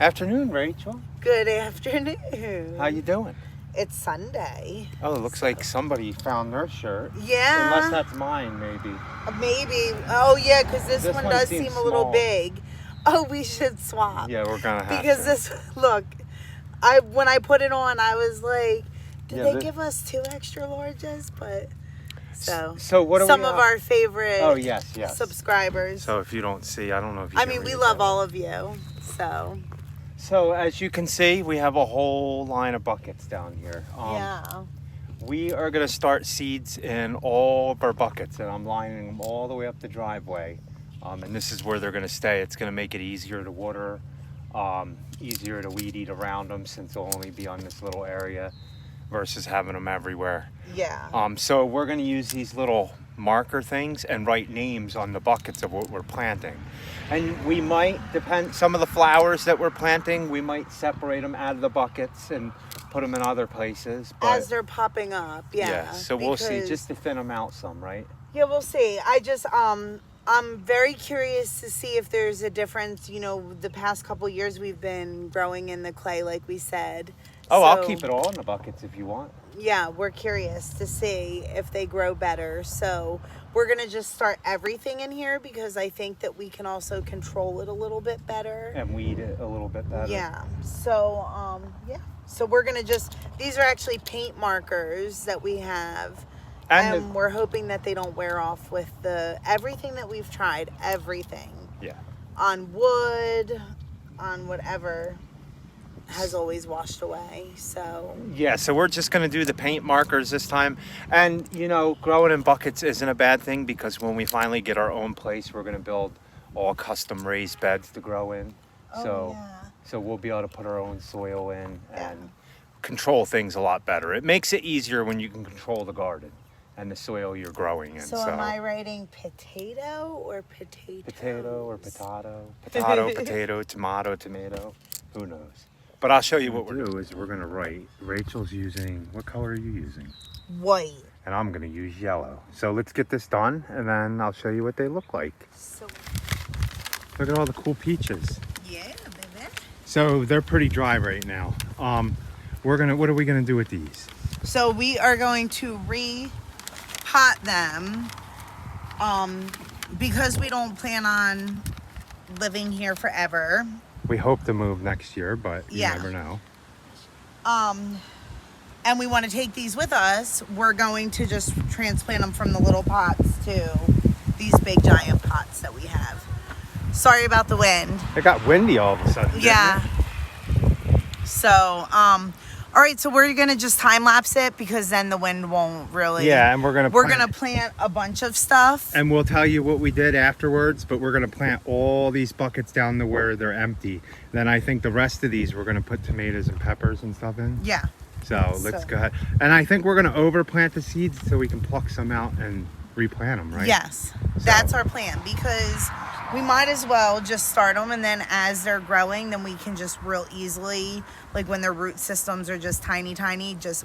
Afternoon, Rachel. Good afternoon. How you doing? It's Sunday. Oh, it looks like somebody found their shirt. Yeah. Unless that's mine, maybe. Maybe. Oh, yeah, because this one does seems seem a little small. big. Oh, we should swap. Yeah, we're gonna have because to. look, when I put it on, I was like, did they give us 2 extra larges? But so what are some we of our favorite yes. subscribers. So if you don't see, I don't know if you I can mean, we read love that. all of you. So as you can see, we have a whole line of buckets down here. Yeah. We are going to start seeds in all of our buckets, and I'm lining them all the way up the driveway. And this is where they're going to stay. It's going to make it easier to water, easier to weed eat around them, since they'll only be on this little area versus having them everywhere. Yeah. So we're going to use these little marker things and write names on the buckets of what we're planting. And we might, some of the flowers that we're planting, we might separate them out of the buckets and put them in other places. But, as they're popping up, yeah. So we'll see, just to thin them out some, right? Yeah, we'll see. I'm very curious to see if there's a difference. You know, the past couple years we've been growing in the clay, like we said. Oh, so, I'll keep it all in the buckets if you want. Yeah, we're curious to see if they grow better. So we're going to just start everything in here because I think that we can also control it a little bit better. And weed it a little bit better. Yeah. So, So we're going to these are actually paint markers that we have. And we're hoping that they don't wear off with everything that we've tried, everything. Yeah. On wood, on whatever, has always washed away. So yeah, so we're just going to do the paint markers this time. And you know, growing in buckets isn't a bad thing, because when we finally get our own place, we're going to build all custom raised beds to grow in. So we'll be able to put our own soil in and control things a lot better. It makes it easier when you can control the garden and the soil you're growing in. So am I writing potato or potato? Potato or potato. Potato, tomato. Who knows? But I'll show you what we're do is we're going to write. Rachel's using, what color are you using? White. And I'm going to use yellow. So let's get this done, and then I'll show you what they look like. So, look at all the cool peaches. Yeah, baby. So they're pretty dry right now. What are we going to do with these? So we are going to repot them because we don't plan on living here forever. We hope to move next year, but you never know. And we want to take these with us. We're going to just transplant them from the little pots to these big giant pots that we have. Sorry about the wind. It got windy all of a sudden. Yeah. So, all right, so we're going to just time lapse it because then the wind won't really. Yeah, and we're going to plant a bunch of stuff. And we'll tell you what we did afterwards, but we're going to plant all these buckets down to where they're empty. Then I think the rest of these we're going to put tomatoes and peppers and stuff in. Yeah. So let's go ahead. And I think we're going to overplant the seeds so we can pluck some out and replant them, right? Yes, that's our plan, because we might as well just start them, and then as they're growing, then we can just real easily, like when their root systems are just tiny, just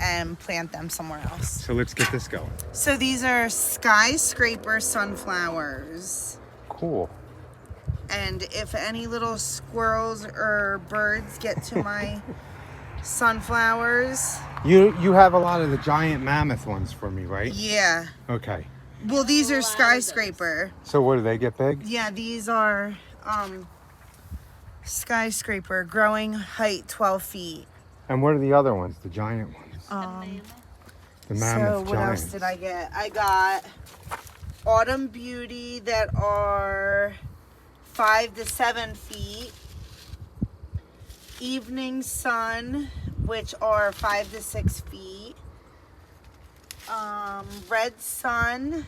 and plant them somewhere else. So let's get this going. So these are skyscraper sunflowers. Cool. And if any little squirrels or birds get to my sunflowers. You have a lot of the giant mammoth ones for me, right? Yeah. Okay. Well, these are skyscraper. So what, do they get big? Yeah, these are skyscraper, growing height 12 feet. And what are the other ones, the giant ones? The mammoth So what else did I get? I got autumn beauty that are 5 to 7 feet. Evening sun, which are 5 to 6 feet. Red sun,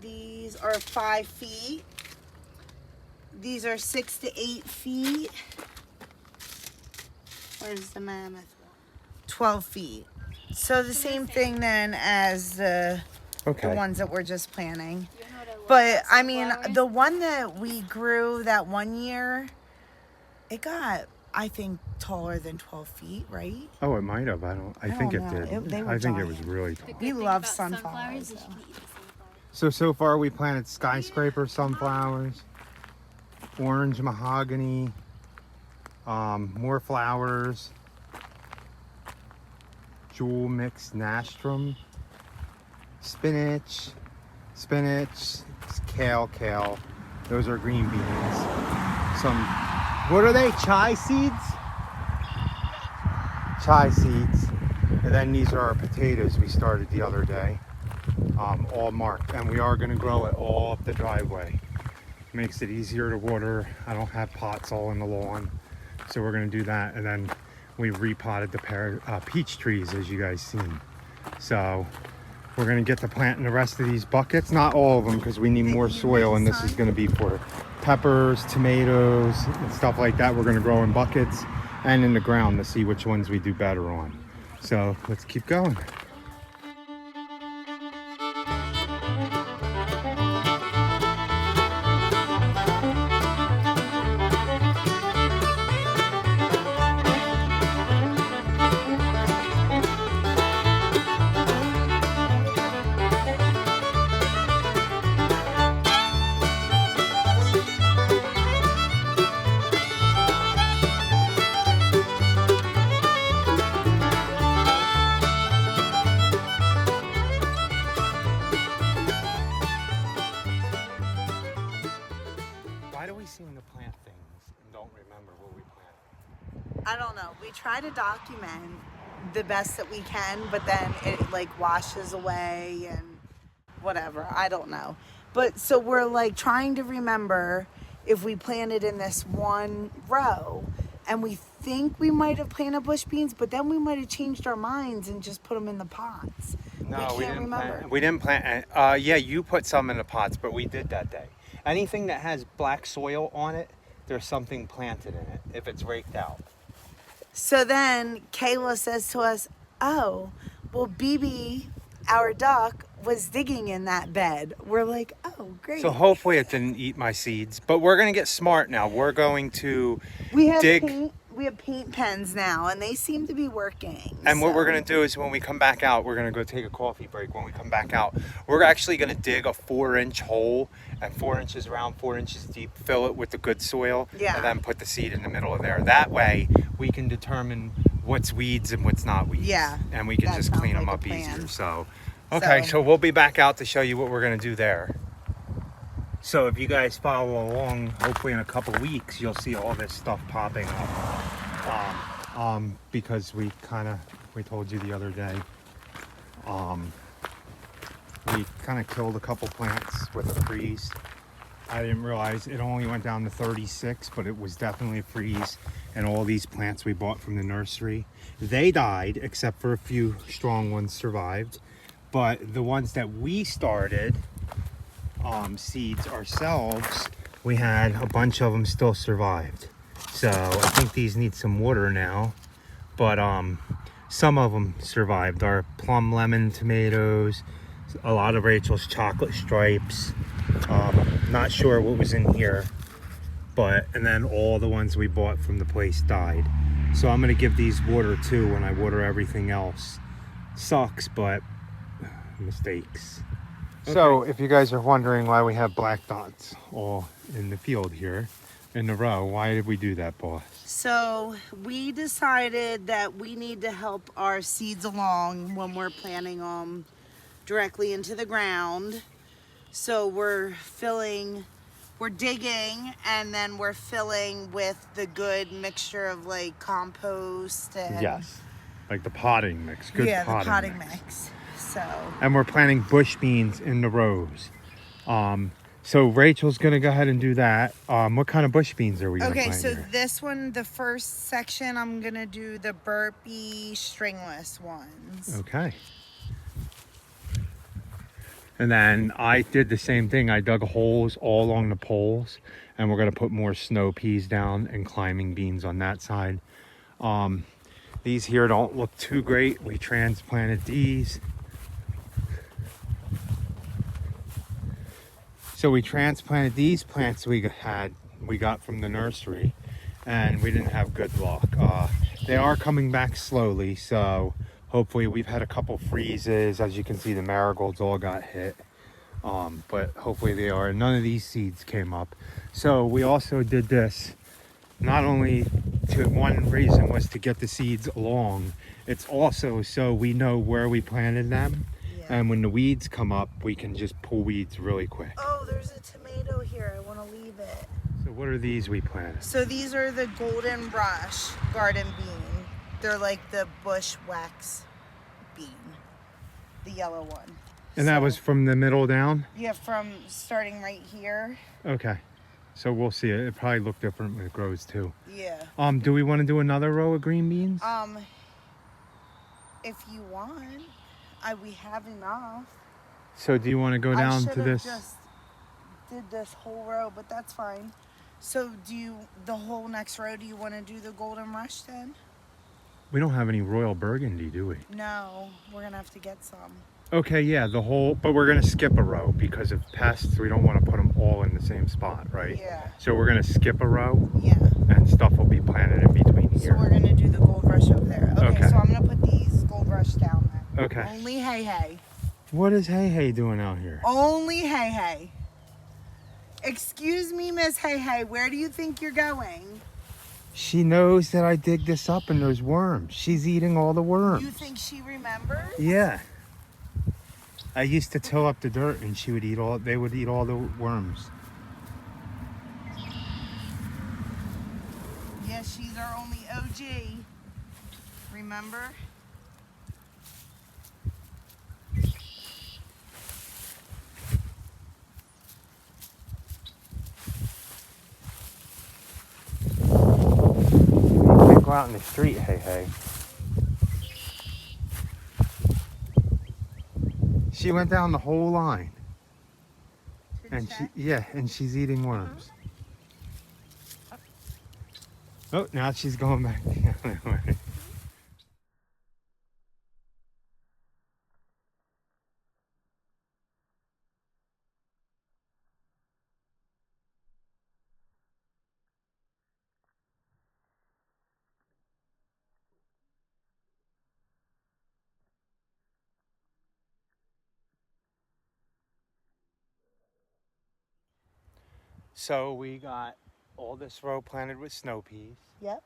these are 5 feet. These are 6 to 8 feet. Where's the mammoth one? 12 feet. So the same thing then as the ones that we're just planting. But I mean, the one that we grew that one year, it got, I think, taller than 12 feet, right? Oh, it might have. I think it did. I think it was really tall. We love sunflowers. So far we planted skyscraper sunflowers. orange mahogany, more flowers, jewel mix nostrum, spinach, kale. Those are green beans. Some, what are they? Chai seeds? Chai seeds. And then these are our potatoes we started the other day, all marked. And we are going to grow it all up the driveway. Makes it easier to water. I don't have pots all in the lawn, so we're going to do that. And then we repotted the peach trees, as you guys seen. So we're going to get to planting the rest of these buckets. Not all of them, because we need more soil, and this is going to be for peppers, tomatoes, and stuff like that. We're going to grow in buckets and in the ground to see which ones we do better on. So let's keep going. Why do we seem to plant things and don't remember what we planted? I don't know. We try to document the best that we can, but then it like washes away and whatever. I don't know. But so we're like trying to remember if we planted in this one row, and we think we might have planted bush beans, but then we might have changed our minds and just put them in the pots. No, we can't remember. We didn't plant. Yeah, you put some in the pots, but we did that day. Anything that has black soil on it, there's something planted in it if it's raked out. So then Kayla says to us, oh, well, BB, our duck, was digging in that bed. We're like, oh, great. So hopefully it didn't eat my seeds, but we're going to get smart now. We're going to dig. We have paint pens now, and they seem to be working. And what we're going to do is when we come back out, we're going to go take a coffee break. When we come back out, we're actually going to dig a 4-inch hole and 4 inches around, 4 inches deep, fill it with the good soil, and then put the seed in the middle of there. That way we can determine what's weeds and what's not weeds. Yeah. And we can just clean them up easier. So, okay, so we'll be back out to show you what we're going to do there. So if you guys follow along, hopefully in a couple weeks, you'll see all this stuff popping up. Because we told you the other day, we kind of killed a couple plants with a freeze. I didn't realize it only went down to 36, but it was definitely a freeze. And all these plants we bought from the nursery, they died, except for a few strong ones survived. But the ones that we started, seeds ourselves, we had a bunch of them still survived. So I think these need some water now, but some of them survived. Our plum lemon tomatoes, a lot of Rachel's chocolate stripes, not sure what was in here, and then all the ones we bought from the place died. So I'm gonna give these water too when I water everything else. Sucks, but mistakes. Okay. So if you guys are wondering why we have black dots all in the field here in a row, why did we do that, boss? So we decided that we need to help our seeds along when we're planting them directly into the ground. So we're digging, and then we're filling with the good mixture of like compost and yes, like the potting mix. Good the potting mix. So, and we're planting bush beans in the rows. So Rachel's gonna go ahead and do that. What kind of bush beans are we gonna plant so here? this one, the first section, I'm gonna do the burpee stringless ones. Okay. And then I did the same thing. I dug holes all along the poles, and we're gonna put more snow peas down and climbing beans on that side. These here don't look too great. We transplanted these. So we transplanted these plants we got from the nursery, and we didn't have good luck. They are coming back slowly, so hopefully we've had a couple freezes. As you can see, the marigolds all got hit. But hopefully they are. None of these seeds came up. So we also did this not only to, one reason was to get the seeds along, it's also so we know where we planted them. Yeah. And when the weeds come up, we can just pull weeds really quick. Oh, there's a tomato here. I want to leave it. So what are these we planted? So these are the golden rush garden bean. They're like the bush wax bean, the yellow one. And that was from the middle down? Yeah, from starting right here. Okay. So we'll see it. It probably look different when it grows too. Yeah. Do we want to do another row of green beans? If you want, we have enough. So do you want to go down to this? Just did this whole row, but that's fine. So the whole next row, do you want to do the golden rush then? We don't have any royal burgundy, do we? No, we're gonna have to get some. Okay, yeah, but we're gonna skip a row because of pests. We don't want to put them all in the same spot, right? Yeah. So we're gonna skip a row. Yeah. And stuff will be planted in between here. So we're gonna do the gold rush over there. Okay. So I'm gonna put these gold rush down there. Okay. Only hey. What is Hey doing out here? Only hey. Excuse me, Miss Hey. Where do you think you're going? She knows that I dig this up and there's worms. She's eating all the worms. You think she remembers? Yeah. I used to till up the dirt and they would eat all the worms. Yeah, she's our only OG. Remember? You can't go out in the street, Hey. She went down the whole line. And she's eating worms. Oh, now she's going back the other way. So we got all this row planted with snow peas. Yep.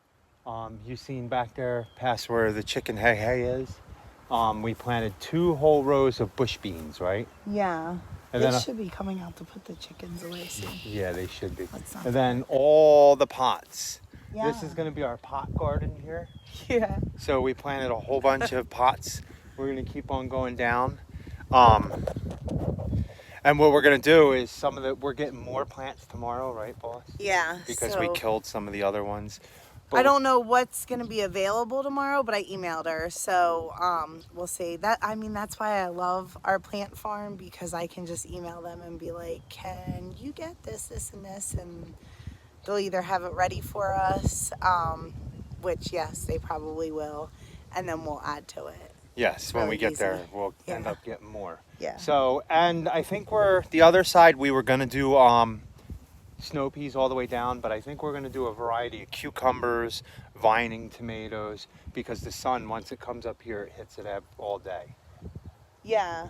You seen back there past where the chicken Hey is? We planted 2 whole rows of bush beans, right? Yeah. And they then should be coming out to put the chickens away soon. Yeah, they should be. Let's not. And then all the pots. Yeah. This is going to be our pot garden here. Yeah. So we planted a whole bunch of pots. We're going to keep on going down. And what we're going to do is we're getting more plants tomorrow, right, boss? Yeah. Because we killed some of the other ones. But I don't know what's going to be available tomorrow, but I emailed her. So we'll see. That's why I love our plant farm, because I can just email them and be like, can you get this, and this? And they'll either have it ready for us, which, yes, they probably will. And then we'll add to it. Yes, when we get easy. there, we'll end up getting more. Yeah. So, and I think the other side, we were going to do snow peas all the way down, but I think we're going to do a variety of cucumbers, vining tomatoes, because the sun, once it comes up here, it hits it all day. Yeah.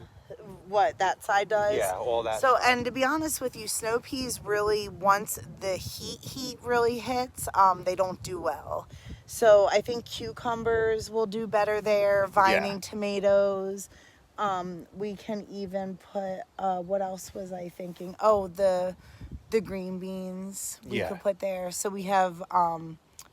What, that side does? Yeah, all that. So, and to be honest with you, snow peas really, once the heat really hits, they don't do well. So I think cucumbers will do better there, vining tomatoes. We can even put, what else was I thinking? Oh, the green beans we could put there. So we have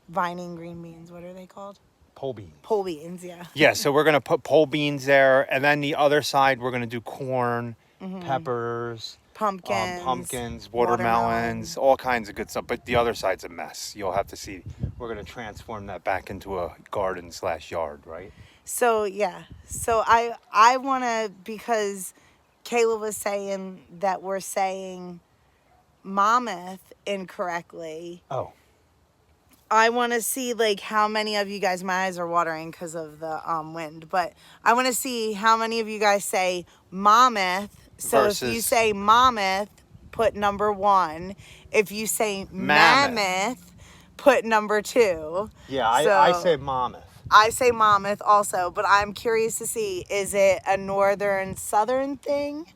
vining green beans. What are they called? Pole beans. Pole beans, yeah. Yeah, so we're going to put pole beans there. And then the other side, we're going to do corn, peppers, pumpkins, watermelons, all kinds of good stuff. But the other side's a mess. You'll have to see. We're going to transform that back into a garden/yard, right? So, yeah. So I want to, because Kayla was saying that we're saying mammoth incorrectly. Oh. I want to see, like, how many of you guys, my eyes are watering because of the wind, but I want to see how many of you guys say mammoth. So if you say mammoth, put number 1. If you say mammoth, put number 2. Yeah, I say mammoth. I say mammoth also, but I'm curious to see, is it a northern southern thing?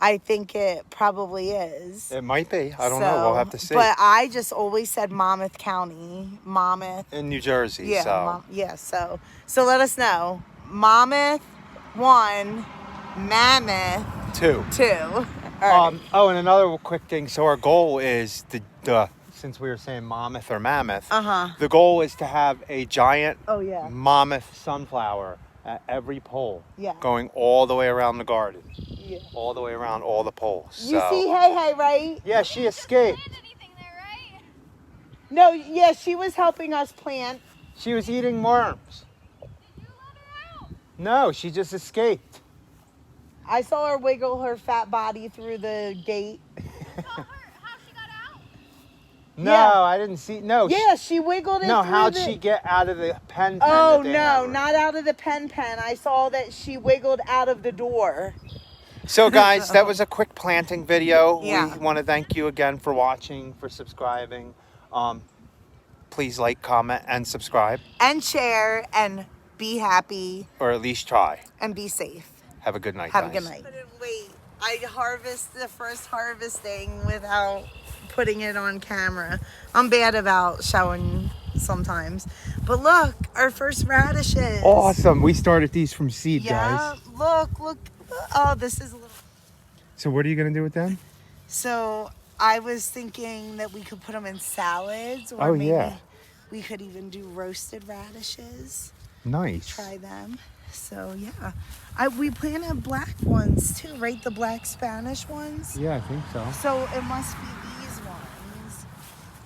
I think it probably is. It might be. I don't know. We'll have to see. But I just always said Monmouth County. Monmouth. In New Jersey, Yeah, so. So let us know. Monmouth, 1. Mammoth, 2. 2. All right. Oh, and another quick thing. So our goal is since we were saying Monmouth or Mammoth, the goal is to have a giant Monmouth sunflower at every pole, going all the way around the garden, all the way around all the poles. You see Hey, right? Yeah, she escaped. Anything there, right? No, yeah, she was helping us plant. She was eating worms. Did you let her out? No, she just escaped. I saw her wiggle her fat body through the gate. You saw her, how she got out? No, Yeah. I didn't see. No. Yeah, she wiggled it No, through how'd the... she get out of the pen? Oh, that they no, have her? not out of the pen. I saw that she wiggled out of the door. So, guys, that was a quick planting video. Yeah. We want to thank you again for watching, for subscribing. Please like, comment, and subscribe. And share, and be happy. Or at least try. And be safe. Have a good night, Have guys. a good night. I couldn't wait. I harvest the first harvesting without putting it on camera. I'm bad about showing sometimes. But look, our first radishes. Awesome. We started these from seed, guys. Look. Oh, this is a little... So what are you going to do with them? So I was thinking that we could put them in salads. Or maybe we could even do roasted radishes. Nice. Try them. So yeah, we planted black ones too, right? The black Spanish ones. Yeah, I think so. So it must be these ones,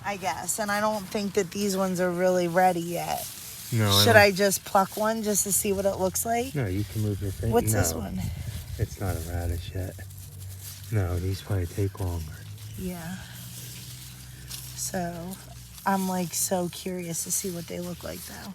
I guess. And I don't think that these ones are really ready yet. No. Should I just pluck one just to see what it looks like? No, you can move your finger. What's this one? It's not a radish yet. No, these probably take longer. Yeah. So I'm like so curious to see what they look like though.